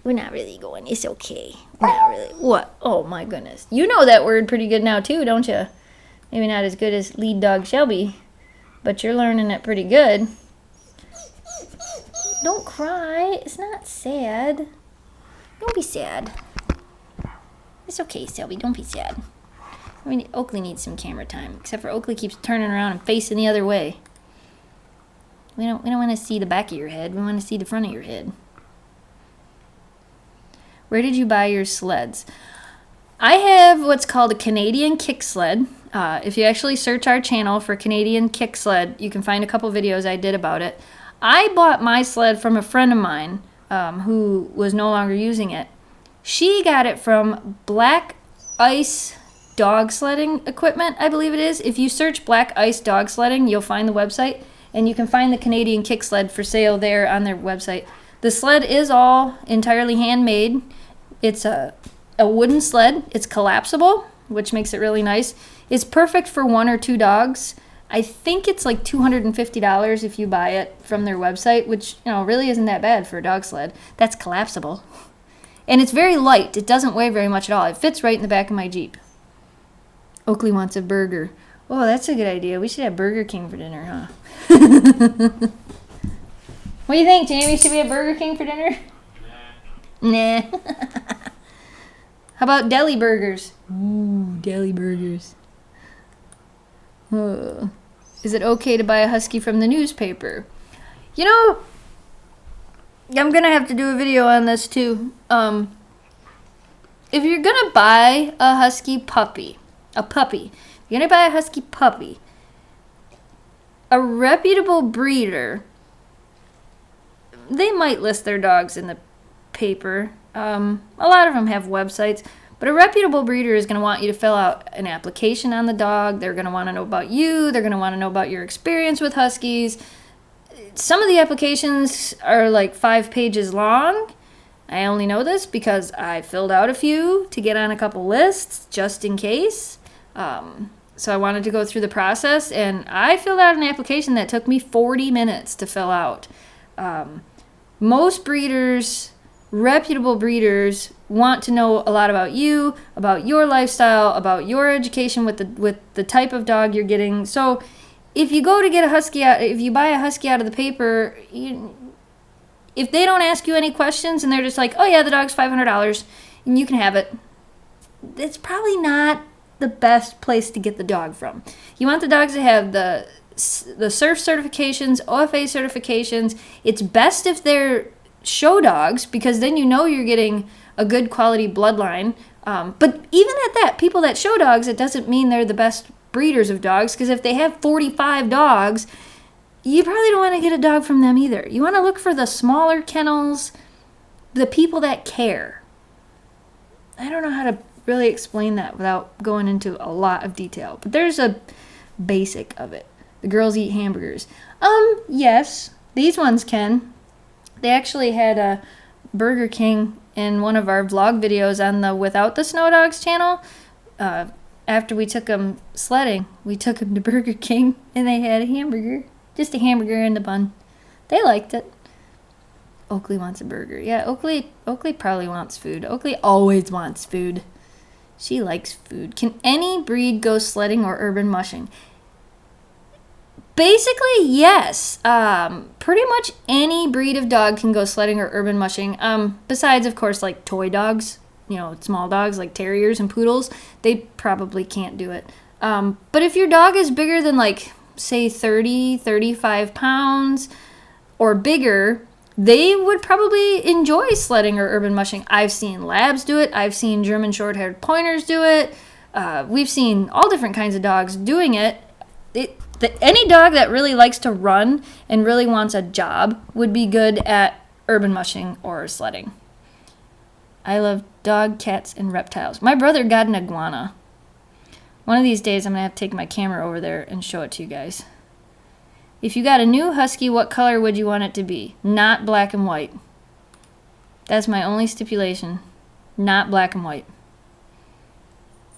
We're not really going. It's okay. We're not really. What? Oh, my goodness. You know that word pretty good now, too, don't you? Maybe not as good as lead dog Shelby, but you're learning it pretty good. Don't cry. It's not sad. Don't be sad. It's okay, Shelby. Don't be sad. I mean, Oakley needs some camera time, except for Oakley keeps turning around and facing the other way. We don't want to see the back of your head. We want to see the front of your head. Where did you buy your sleds? I have what's called a Canadian kick sled. If you actually search our channel for Canadian kick sled, you can find a couple videos I did about it. I bought my sled from a friend of mine who was no longer using it. She got it from Black Ice Dog Sledding Equipment, I believe it is. If you search Black Ice Dog Sledding, you'll find the website, and you can find the Canadian kick sled for sale there on their website. The sled is all entirely handmade. It's a wooden sled. It's collapsible, which makes it really nice. It's perfect for 1 or 2 dogs. I think it's like $250 if you buy it from their website, which, you know, really isn't that bad for a dog sled. That's collapsible. And it's very light. It doesn't weigh very much at all. It fits right in the back of my Jeep. Oakley wants a burger. Oh, that's a good idea. We should have Burger King for dinner, huh? What do you think, Jamie? Should we have Burger King for dinner? Nah. How about deli burgers? Ooh, deli burgers. Is it okay to buy a husky from the newspaper? You know, I'm going to have to do a video on this too. If you're going to buy a husky puppy, you're going to buy a husky puppy, a reputable breeder, they might list their dogs in the paper. A lot of them have websites, but a reputable breeder is going to want you to fill out an application on the dog. They're going to want to know about you. They're going to want to know about your experience with huskies. Some of the applications are like 5 pages long. I only know this because I filled out a few to get on a couple lists just in case. So I wanted to go through the process, and I filled out an application that took me 40 minutes to fill out. Most breeders reputable breeders want to know a lot about you, about your lifestyle, about your education with the type of dog you're getting. So if you go to get a husky out, if you buy a husky out of the paper, if they don't ask you any questions and they're just like, oh yeah, the dog's $500 and you can have it, it's probably not the best place to get the dog from. You want the dogs to have the surf certifications, OFA certifications. It's best if they're show dogs, because then you know you're getting a good quality bloodline. But even at that, people that show dogs, it doesn't mean they're the best breeders of dogs, because if they have 45 dogs, you probably don't want to get a dog from them either. You want to look for the smaller kennels, the people that care. I don't know how to really explain that without going into a lot of detail, but there's a basic of it. The girls eat hamburgers. Yes, these ones can. They actually had a Burger King in one of our vlog videos on the Without the Snow Dogs channel. After we took them sledding, we took them to Burger King and they had a hamburger. Just a hamburger in the bun. They liked it. Oakley wants a burger. Yeah, Oakley probably wants food. Oakley always wants food. She likes food. Can any breed go sledding or urban mushing? Basically, yes. Pretty much any breed of dog can go sledding or urban mushing. Besides, of course, like toy dogs, small dogs like terriers and poodles, they probably can't do it. But if your dog is bigger than, like, say 30, 35 pounds or bigger, they would probably enjoy sledding or urban mushing. I've seen labs do it. I've seen German short-haired pointers do it. We've seen all different kinds of dogs doing it. Any dog that really likes to run and really wants a job would be good at urban mushing or sledding. I love dog, cats, and reptiles. My brother got an iguana. One of these days I'm going to have to take my camera over there and show it to you guys. If you got a new husky, what color would you want it to be? Not black and white. That's my only stipulation. Not black and white.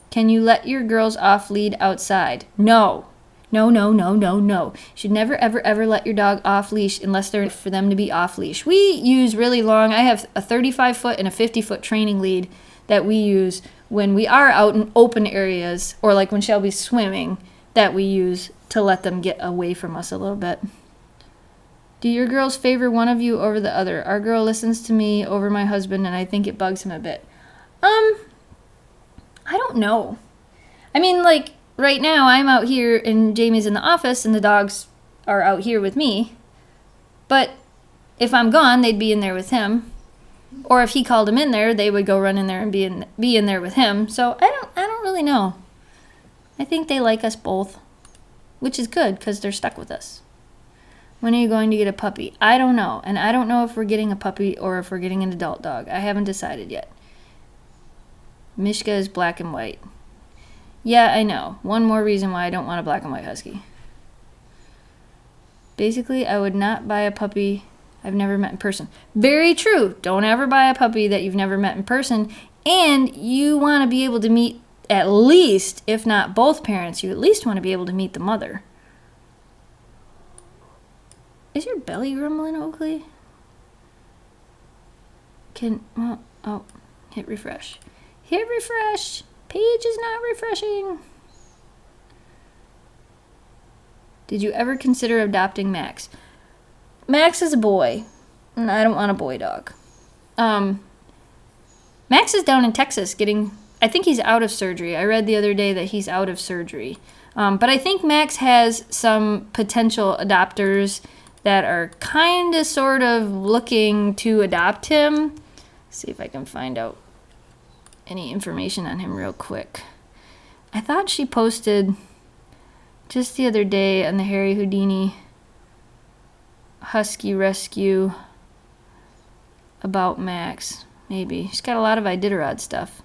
Can you let your girls off lead outside? No. No. Should never, ever let your dog off leash unless they're for them to be off leash. We use really long. I have a 35-foot and a 50-foot training lead that we use when we are out in open areas, or like when Shelby's swimming, that we use to let them get away from us a little bit. Do your girls favor one of you over the other? Our girl listens to me over my husband, and I think it bugs him a bit. I don't know. I mean, like, right now I'm out here and Jamie's in the office and the dogs are out here with me. But if I'm gone, they'd be in there with him. Or if he called them in there, they would go run in there and be in there with him. So I don't really know. I think they like us both, which is good because they're stuck with us. When are you going to get a puppy? I don't know. And I don't know if we're getting a puppy or if we're getting an adult dog. I haven't decided yet. Mishka is black and white. Yeah, I know. One more reason why I don't want a black and white husky. Basically, I would not buy a puppy I've never met in person. Very true. Don't ever buy a puppy that you've never met in person. And you want to be able to meet at least, if not both parents, you at least want to be able to meet the mother. Is your belly grumbling, Oakley? Hit refresh. Hit refresh. Page is not refreshing. Did you ever consider adopting Max? Max is a boy, and I don't want a boy dog. Max is down in Texas I think he's out of surgery. I read the other day that he's out of surgery. But I think Max has some potential adopters that are kind of sort of looking to adopt him. See if I can find out any information on him real quick. I thought she posted just the other day on the Harry Houdini Husky Rescue about Max. Maybe. She's got a lot of Iditarod stuff.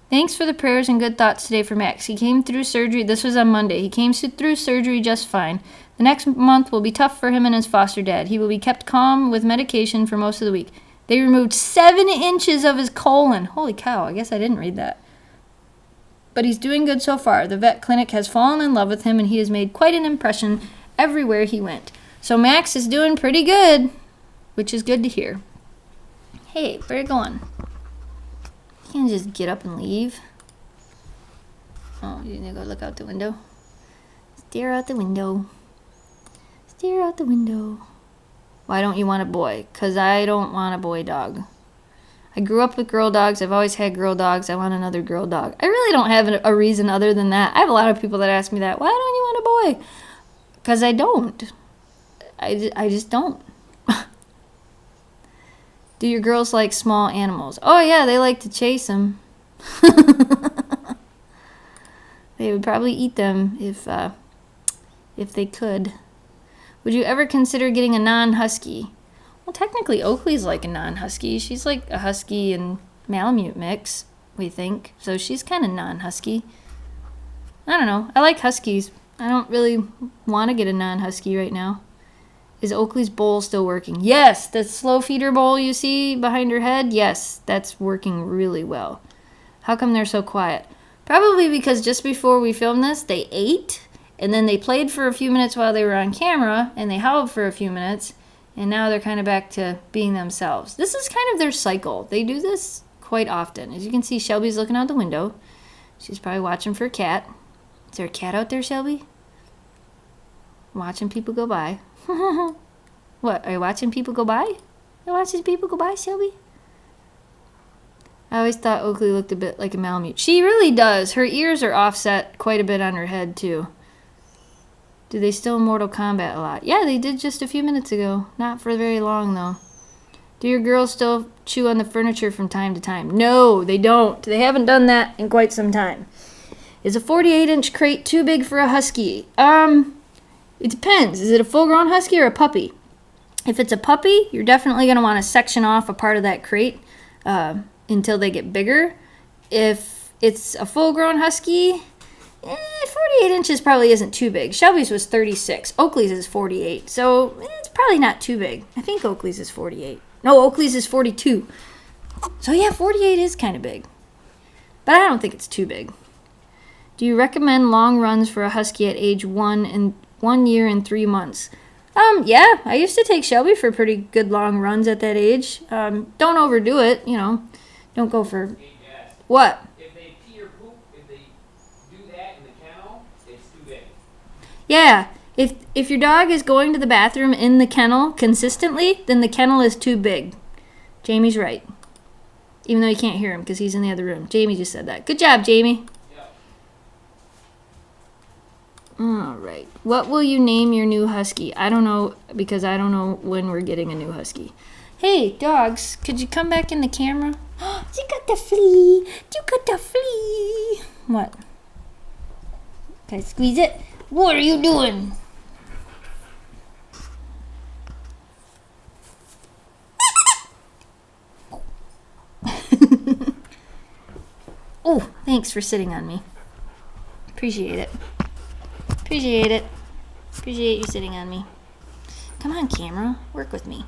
Thanks for the prayers and good thoughts today for Max. He came through surgery. This was on Monday. He came through surgery just fine. The next month will be tough for him and his foster dad. He will be kept calm with medication for most of the week. They removed 7 inches of his colon. Holy cow, I guess I didn't read that. But he's doing good so far. The vet clinic has fallen in love with him, and he has made quite an impression everywhere he went. So Max is doing pretty good. which is good to hear. Hey, where are you going? You can't just get up and leave. Oh, you need to go look out the window? Stare out the window. Stare out the window. Why don't you want a boy? Because I don't want a boy dog. I grew up with girl dogs. I've always had girl dogs. I want another girl dog. I really don't have a reason other than that. I have a lot of people that ask me that. Why don't you want a boy? Because I don't. I just don't. Do your girls like small animals? Oh, yeah, they like to chase them. They would probably eat them if they could. Would you ever consider getting a non-husky? Well, technically, Oakley's like a non-husky. She's like a husky and Malamute mix, we think. So she's kind of non-husky. I don't know. I like huskies. I don't really want to get a non-husky right now. Is Oakley's bowl still working? Yes, the slow feeder bowl you see behind her head, yes, that's working really well. How come they're so quiet? Probably because just before we filmed this, they ate, and then they played for a few minutes while they were on camera, and they howled for a few minutes, and now they're kind of back to being themselves. This is kind of their cycle. They do this quite often. As you can see, Shelby's looking out the window. She's probably watching for a cat. Is there a cat out there, Shelby? Watching people go by. What, are you watching people go by? You watching people go by, Shelby? I always thought Oakley looked a bit like a Malamute. She really does. Her ears are offset quite a bit on her head, too. Do they still Mortal Kombat a lot? Yeah, they did just a few minutes ago. Not for very long, though. Do your girls still chew on the furniture from time to time? No, they don't. They haven't done that in quite some time. Is a 48-inch crate too big for a husky? It depends. Is it a full-grown husky or a puppy? If it's a puppy, you're definitely going to want to section off a part of that crate until they get bigger. If it's a full-grown husky, 48 inches probably isn't too big. Shelby's was 36. Oakley's is 48. So it's probably not too big. I think Oakley's is 48. No, Oakley's is 42. So yeah, 48 is kind of big. But I don't think it's too big. Do you recommend long runs for a husky at age 1 year and 3 months? Yeah, I used to take Shelby for pretty good long runs at that age. Don't overdo it, you know. Don't go for... Hey, Jess, What? if they pee or poop, if they do that in the kennel, it's too big. Yeah, if your dog is going to the bathroom in the kennel consistently, then the kennel is too big. Jamie's right. Even though you can't hear him because he's in the other room. Jamie just said that. Good job, Jamie. All right. What will you name your new husky? I don't know because I don't know when we're getting a new husky. Hey, dogs, could you come back in the camera? You got the flea. You got the flea. What? Can I squeeze it? What are you doing? Oh, thanks for sitting on me. Appreciate it. Appreciate it. Appreciate you sitting on me. Come on, camera. Work with me.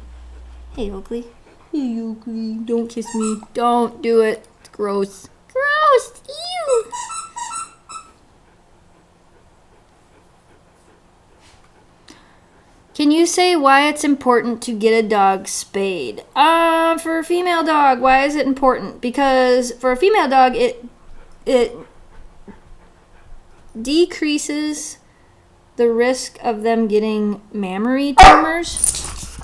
Hey, Oakley. Hey, Oakley. Don't kiss me. Don't do it. It's gross. Gross. Ew. Can you say why it's important to get a dog spayed? For a female dog, why is it important? Because for a female dog, it decreases the risk of them getting mammary tumors.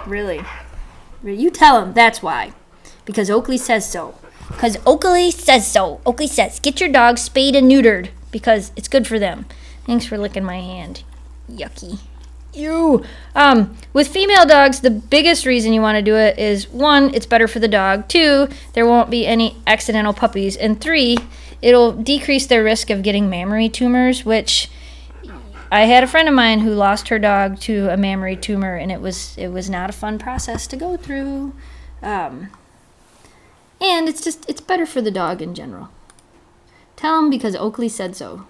Really? You tell them that's why. Because Oakley says so. Because Oakley says so. Oakley says, get your dog spayed and neutered because it's good for them. Thanks for licking my hand. Yucky. Ew. With female dogs, the biggest reason you want to do it is 1, it's better for the dog. 2, there won't be any accidental puppies. And 3, it'll decrease their risk of getting mammary tumors, which I had a friend of mine who lost her dog to a mammary tumor, and it was not a fun process to go through. And it's better for the dog in general. Tell them because Oakley said so.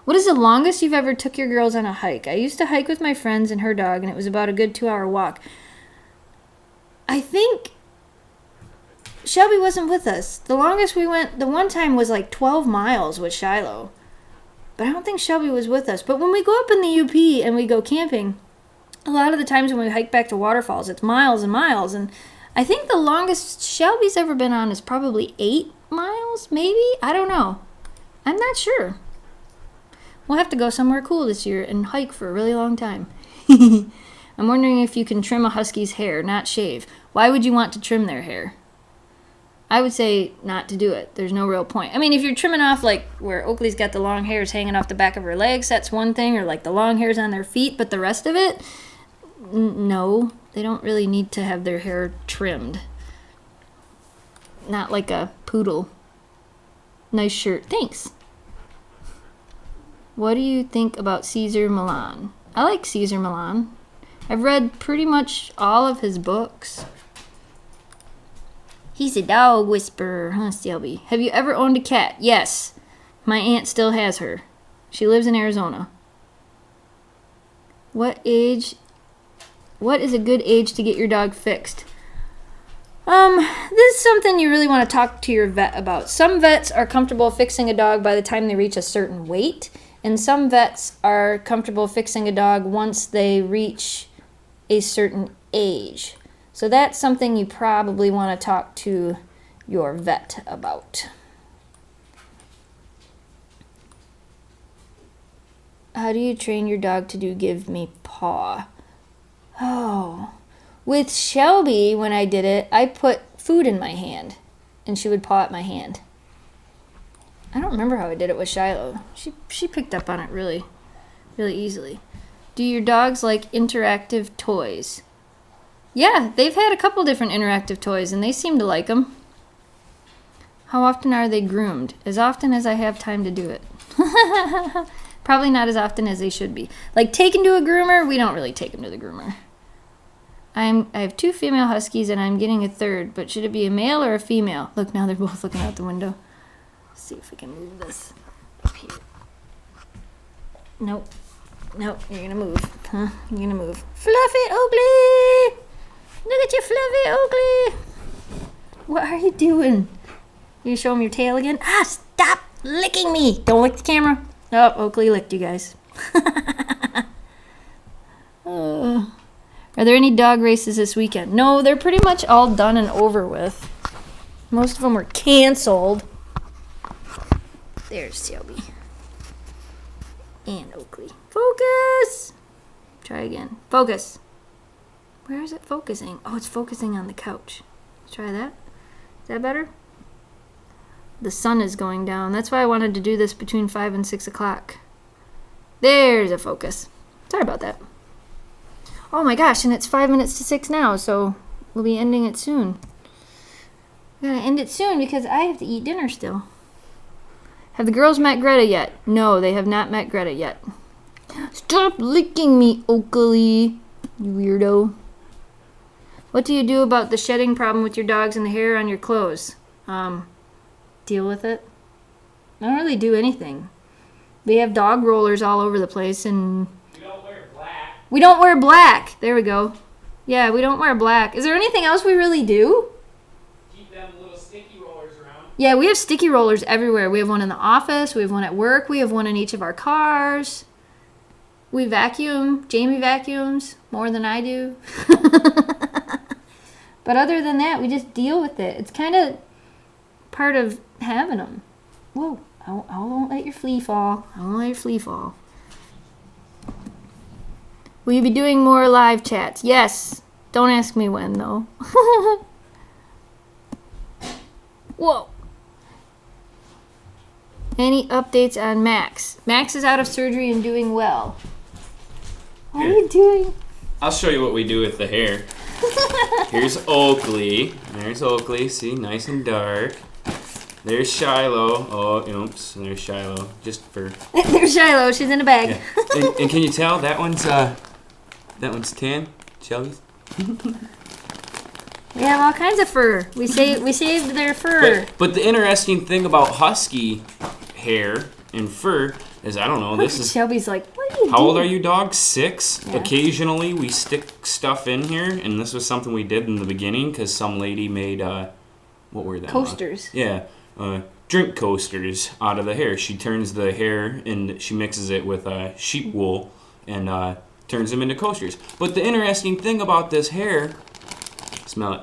What is the longest you've ever took your girls on a hike? I used to hike with my friends and her dog, and it was about a good 2-hour walk. I think Shelby wasn't with us. The longest we went, the one time was like 12 miles with Shiloh. But I don't think Shelby was with us. But when we go up in the UP and we go camping, a lot of the times when we hike back to waterfalls, it's miles and miles. And I think the longest Shelby's ever been on is probably 8 miles, maybe? I don't know. I'm not sure. We'll have to go somewhere cool this year and hike for a really long time. I'm wondering if you can trim a husky's hair, not shave. Why would you want to trim their hair? I would say not to do it. There's no real point. I mean, if you're trimming off, like, where Oakley's got the long hairs hanging off the back of her legs, that's one thing, or, like, the long hairs on their feet, but the rest of it, no. They don't really need to have their hair trimmed. Not like a poodle. Nice shirt. Thanks. What do you think about Caesar Milan? I like Caesar Milan. I've read pretty much all of his books. He's a dog whisperer, huh, Shelby? Have you ever owned a cat? Yes. My aunt still has her. She lives in Arizona. What is a good age to get your dog fixed? This is something you really want to talk to your vet about. Some vets are comfortable fixing a dog by the time they reach a certain weight, and some vets are comfortable fixing a dog once they reach a certain age. So that's something you probably want to talk to your vet about. How do you train your dog to do give me paw? Oh, with Shelby, when I did it, I put food in my hand, and she would paw at my hand. I don't remember how I did it with Shiloh. She picked up on it really, really easily. Do your dogs like interactive toys? Yeah, they've had a couple different interactive toys, and they seem to like them. How often are they groomed? As often as I have time to do it. Probably not as often as they should be. Like, taken to a groomer, we don't really take them to the groomer. I have 2 female huskies, and I'm getting a third, but should it be a male or a female? Look, now they're both looking out the window. Let's see if we can move this up here. Nope, you're gonna move, huh? You're gonna move. Fluffy Oakley! Look at you, Fluffy Oakley! What are you doing? You show him your tail again? Ah, stop licking me! Don't lick the camera. Oh, Oakley licked you guys. Are there any dog races this weekend? No, they're pretty much all done and over with. Most of them were canceled. There's Shelby. And Oakley. Focus! Try again. Focus. Where is it focusing? Oh, it's focusing on the couch. Let's try that. Is that better? The sun is going down. That's why I wanted to do this between 5 and 6 o'clock. There's a focus. Sorry about that. Oh my gosh, and it's 5 minutes to 6 now, so we'll be ending it soon. We're gonna end it soon because I have to eat dinner still. Have the girls met Greta yet? No, they have not met Greta yet. Stop licking me, Oakley, you weirdo. What do you do about the shedding problem with your dogs and the hair on your clothes? Deal with it. I don't really do anything. We have dog rollers all over the place, and We don't wear black. we don't wear black. There we go. Yeah, we don't wear black. Is there anything else we really do? Keep them little sticky rollers around. Yeah, we have sticky rollers everywhere. We have one in the office. We have one at work. We have one in each of our cars. We vacuum. Jamie vacuums more than I do. But other than that, we just deal with it. It's kind of part of having them. Whoa, I won't let your flea fall. I won't let your flea fall. Will you be doing more live chats? Yes. Don't ask me when, though. Whoa. Any updates on Max? Max is out of surgery and doing well. What are you doing? I'll show you what we do with the hair. Here's Oakley. There's Oakley. See, nice and dark. There's Shiloh. Oh, oops. There's Shiloh. Just for. There's Shiloh. She's in a bag. Yeah. And can you tell that one's tan? Shelby's. We have all kinds of fur. We saved their fur. But the interesting thing about husky hair and fur is, I don't know, this is... Shelby's like, what are you doing? How old are you, dog? 6? Yeah. Occasionally we stick stuff in here, and this was something we did in the beginning because some lady made, what were they? Coasters. Yeah, drink coasters out of the hair. She turns the hair and she mixes it with sheep wool and turns them into coasters. But the interesting thing about this hair, smell it.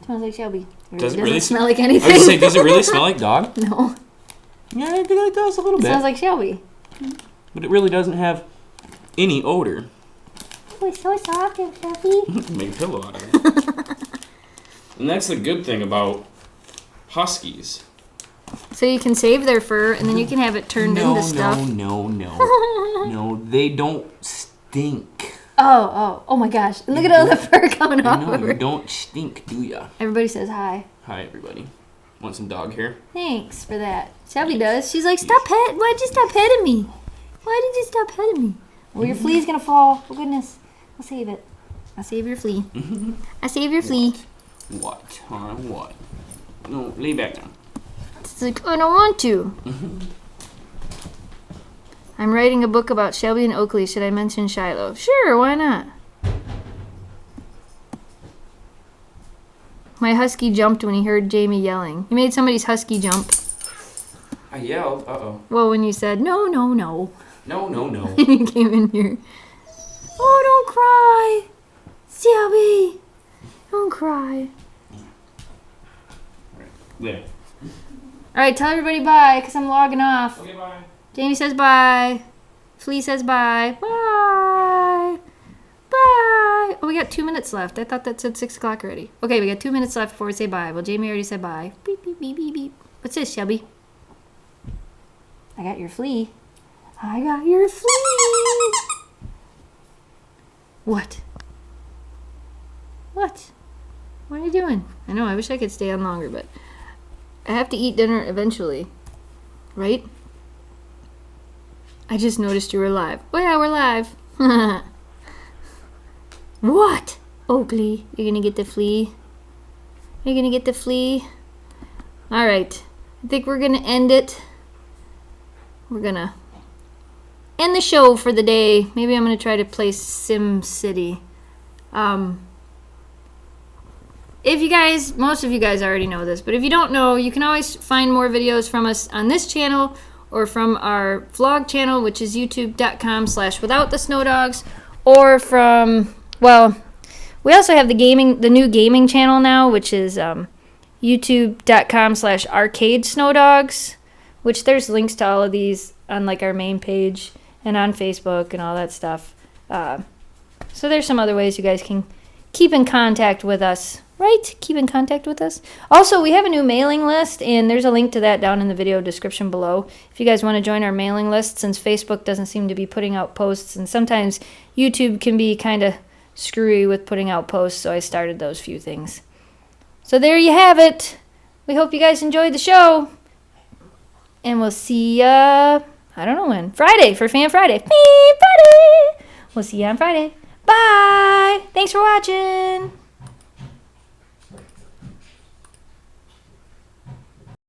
Smells like Shelby. Does it really smell like anything? I was gonna say, does it really smell like dog? No. Yeah, it does a little It bit. smells like Shelby. But it really doesn't have any odor. Oh, it's so soft and fluffy. Make a pillow out of it. And that's the good thing about huskies. So you can save their fur, and then you can have it turned into stuff. No, they don't stink. Oh my gosh. And look at all the fur coming off of You her. don't stink, do ya? Everybody says hi. Hi, everybody. Want some dog hair? Thanks for that. Shelby does. She's like, why'd you stop petting me? Why did you stop petting me? Well, your flea's gonna fall. Oh, goodness. I'll save it. I'll save your flea. I save your flea. What? Huh? What? No, lay back down. It's like, I don't want to. I'm writing a book about Shelby and Oakley. Should I mention Shiloh? Sure, why not? My husky jumped when he heard Jamie yelling. You made somebody's husky jump. I yelled. Uh-oh. Well, when you said, no. No. And you came in here. Oh, don't cry. Shelby. Don't cry. There. All right, tell everybody bye, because I'm logging off. Okay, bye. Jamie says bye. Flea says bye. Bye. Bye. Oh, we got 2 minutes left. I thought that said 6 o'clock already. Okay, we got 2 minutes left before we say bye. Well, Jamie already said bye. Beep, beep, beep, beep, beep. What's this, Shelby? I got your flea. I got your flea. What? What? What are you doing? I know, I wish I could stay on longer, but I have to eat dinner eventually. Right? I just noticed you were live. Oh yeah, we're live. What? Oakley, you're gonna get the flea? You're gonna get the flea? Alright. I think we're gonna end it. We're gonna end the show for the day. Maybe I'm gonna try to play Sim City. If you guys, most of you guys already know this, but if you don't know, you can always find more videos from us on this channel or from our vlog channel, which is youtube.com/withoutthesnowdogs, or from, well, we also have the new gaming channel now, which is youtube.com/arcadesnowdogs, which there's links to all of these on like our main page and on Facebook and all that stuff. So there's some other ways you guys can keep in contact with us. Right? Keep in contact with us. Also, we have a new mailing list, and there's a link to that down in the video description below. If you guys want to join our mailing list, since Facebook doesn't seem to be putting out posts, and sometimes YouTube can be kind of screwy with putting out posts, so I started those few things. So there you have it. We hope you guys enjoyed the show. And we'll see ya, I don't know when. Friday for Fan Friday. Fan Friday! We'll see you on Friday. Bye! Thanks for watching!